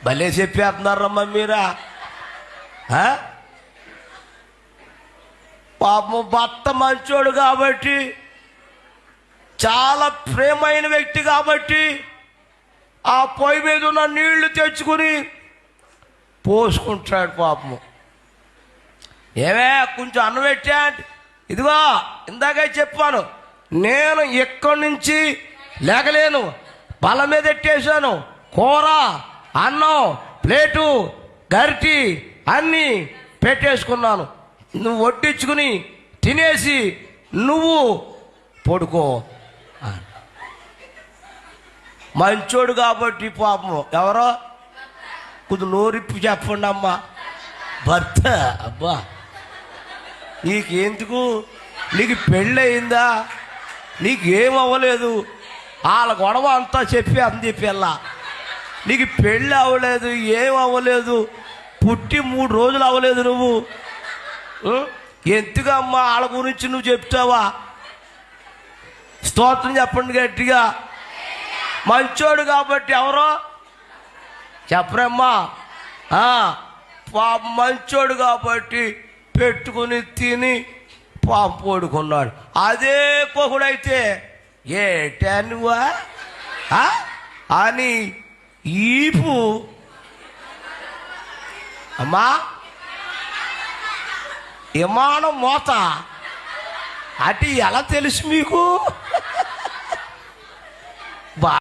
భలే చెప్పేస్తున్నారమ్మా మీరా. పాపం భర్త మంచోడు కాబట్టి, చాలా ప్రేమైన వ్యక్తి కాబట్టి ఆ పొయ్యి మీద ఉన్న నీళ్లు తెచ్చుకుని పోసుకుంటాడు పాపము. ఏమే కొంచెం అన్నం పెట్టా, ఇదిగో ఇందాకే చెప్పాను, నేను ఎక్కడి నుంచి లేకలేను, బల మీద ఎట్టేశాను, కూర అన్నం ప్లేటు గరిటి అన్నీ పెట్టేసుకున్నాను, నువ్వు వడ్డించుకుని తినేసి నువ్వు పడుకో. మంచోడు కాబట్టి పాపం ఎవరో కొద్ది నోరిప్పి చెప్పండి అమ్మా. భర్త, అబ్బా నీకెందుకు, నీకు పెళ్ళి అయిందా, నీకేం అవ్వలేదు, వాళ్ళ గొడవ అంతా చెప్పి చెప్పేలా, నీకు పెళ్ళి అవ్వలేదు, ఏం అవ్వలేదు, పుట్టి 3 రోజులు అవ్వలేదు, నువ్వు ఎందుకమ్మా వాళ్ళ గురించి నువ్వు చెప్తావా? స్తోత్రం చెప్పండి గట్టిగా. మంచోడు కాబట్టి ఎవరో చెప్పరమ్మా. మంచోడు కాబట్టి పెట్టుకుని తిని పడుకున్నాడు. అదే కొడుకుడైతే ఏటా నువ్వా అని ఈపు అమ్మా విమానం మోత అటు ఎలా తెలుసు మీకు?